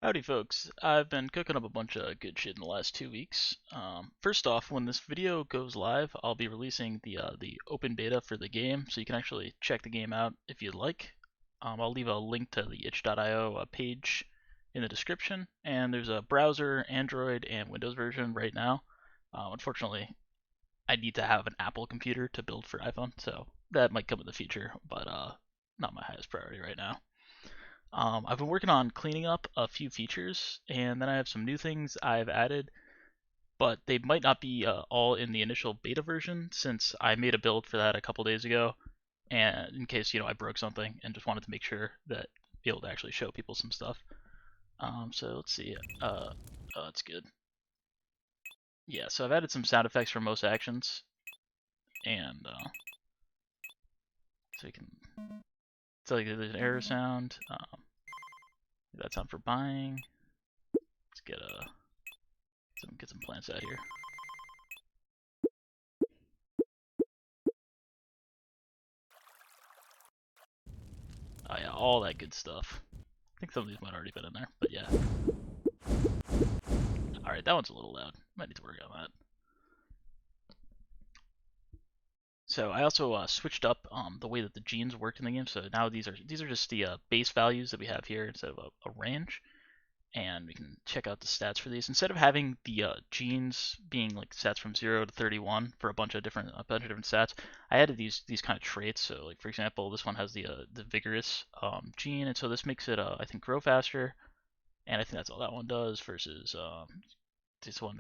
Howdy folks, I've been cooking up a bunch of good shit in the last 2 weeks. First off, when this video goes live, I'll be releasing the open beta for the game, so you can actually check the game out if you'd like. I'll leave a link to the itch.io page in the description, and there's a browser, Android, and Windows version right now. Unfortunately, I need to have an Apple computer to build for iPhone, so that might come in the future, but not my highest priority right now. I've been working on cleaning up a few features, and then I have some new things I've added, but they might not be all in the initial beta version since I made a build for that a couple days ago, and in case I broke something and just wanted to make sure that be able to actually show people some stuff. So let's see. Oh, that's good. Yeah, so I've added some sound effects for most actions, and so you can tell you there's an error sound. That sound for buying. Let's get some plants out here. Oh yeah, all that good stuff. I think some of these might already been in there, but yeah. Alright, that one's a little loud. Might need to work on that. So I also switched up the way that the genes work in the game. So now these are just the base values that we have here instead of a range. And we can check out the stats for these. Instead of having the genes being like stats from 0 to 31 for a bunch of different stats, I added these kind of traits. So like for example, this one has the vigorous gene, and so this makes it I think grow faster, and I think that's all that one does. Versus this one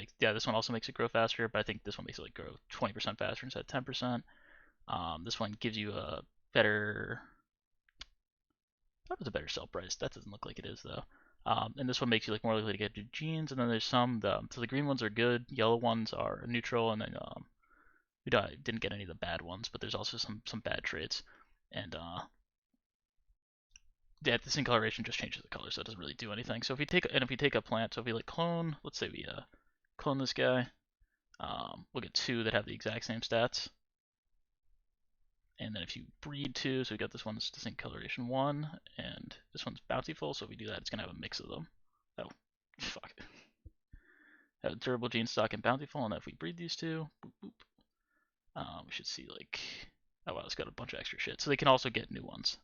also makes it grow faster, but I think this one makes it like grow 20% faster instead of 10%. This one gives you a better. That was a better sell price. That doesn't look like it is though. And this one makes you like more likely to get good genes. And then there's some. So the green ones are good, yellow ones are neutral, and then we didn't get any of the bad ones, but there's also some bad traits. And yeah, this coloration just changes the color, so it doesn't really do anything. So if we take a plant, so if we like clone, let's say we clone this guy, we'll get two that have the exact same stats. And then if you breed two, so we got this one's distinct coloration 1, and this one's bountiful, so if we do that, it's going to have a mix of them. Oh, fuck. Durable gene stock and bountiful, and then if we breed these two, boop, boop, we should see like, oh wow, it's got a bunch of extra shit. So they can also get new ones.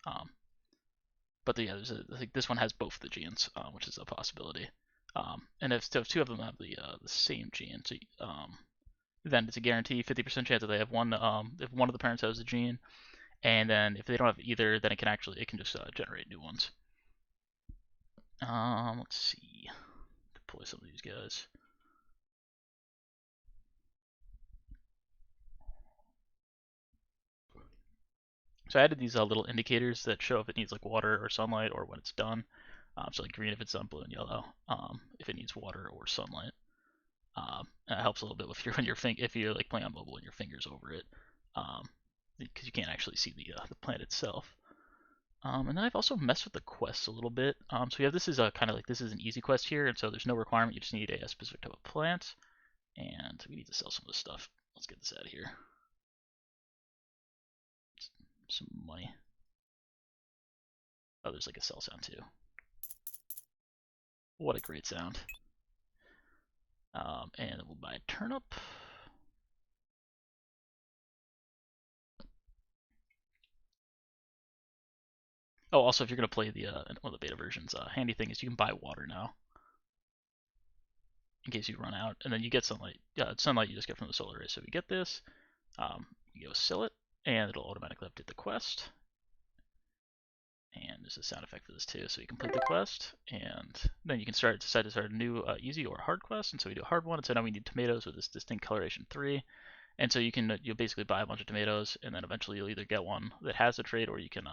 But yeah, like this one has both the genes, which is a possibility. And if two of them have the same gene, so then it's a guarantee 50% chance that they have one. If one of the parents has the gene, and then if they don't have either, then it can just generate new ones. Let's see, deploy some of these guys. So I added these little indicators that show if it needs like water or sunlight or when it's done. So like green if it's done, blue and yellow if it needs water or sunlight. And it helps a little bit with if you're like playing on mobile and your fingers over it, because you can't actually see the plant itself. And then I've also messed with the quests a little bit. So we have this is kind of like this is an easy quest here, and so there's no requirement. You just need a specific type of plant, and we need to sell some of this stuff. Let's get this out of here. Some money. Oh, there's like a sell sound too. What a great sound. And we'll buy a turnip. Oh, also, if you're going to play one of the beta versions, handy thing is you can buy water now. In case you run out. And then you get sunlight. Sunlight you just get from the solar array. So we get this. You go sell it, and it'll automatically update the quest. And there's a sound effect for this too. So you complete the quest, and then you can decide to start a new easy or hard quest. And so we do a hard one, and so now we need tomatoes with this distinct coloration 3. And so you'll basically buy a bunch of tomatoes, and then eventually you'll either get one that has a trait, or you can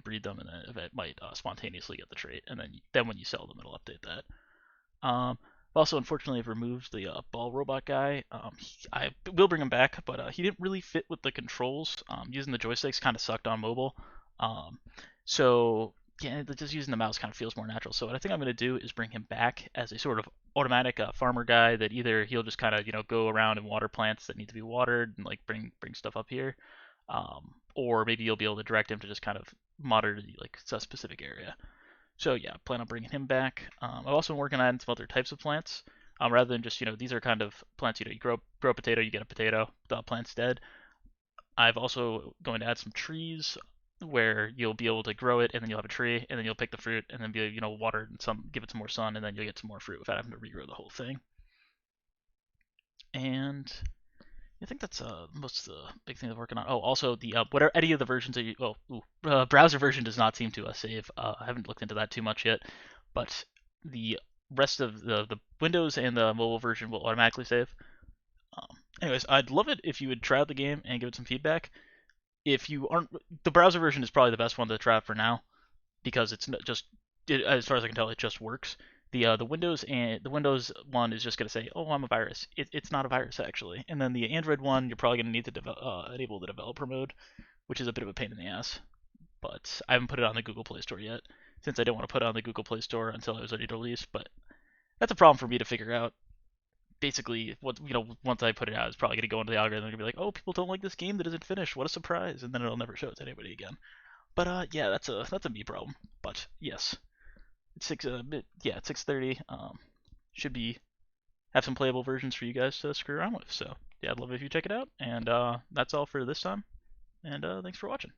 breed them, and then it might spontaneously get the trait, and then when you sell them, it'll update that. Also, unfortunately, I've removed the ball robot guy. I will bring him back, but he didn't really fit with the controls. Using the joysticks kind of sucked on mobile. So yeah, just using the mouse kind of feels more natural. So what I think I'm going to do is bring him back as a sort of automatic farmer guy that either he'll just kind of go around and water plants that need to be watered and like bring stuff up here, or maybe you'll be able to direct him to just kind of monitor like a specific area. So yeah, plan on bringing him back. I've also been working on some other types of plants. Rather than just these are kind of plants. You grow a potato, you get a potato. The plant's dead. I've also going to add some trees where you'll be able to grow it, and then you'll have a tree, and then you'll pick the fruit, and then be water and give it some more sun, and then you'll get some more fruit without having to regrow the whole thing. And I think that's most of the big things I'm working on. Oh, also the whatever any of the versions that browser version does not seem to save. I haven't looked into that too much yet, but the rest of the Windows and the mobile version will automatically save. Anyways, I'd love it if you would try out the game and give it some feedback. If you aren't, the browser version is probably the best one to try out for now because it's just, as far as I can tell, it just works. The Windows one is just going to say, "Oh, I'm a virus." It's not a virus actually. And then the Android one, you're probably going to need to enable the developer mode, which is a bit of a pain in the ass. But I haven't put it on the Google Play Store yet, since I didn't want to put it on the Google Play Store until it was ready to release. But that's a problem for me to figure out. Basically, once I put it out, it's probably going to go into the algorithm and gonna be like, "Oh, people don't like this game that isn't finished. What a surprise!" And then it'll never show it to anybody again. But yeah, that's a me problem. But yes, it's it's 6:30. Should be have some playable versions for you guys to screw around with. So yeah, I'd love it if you check it out. And that's all for this time. And thanks for watching.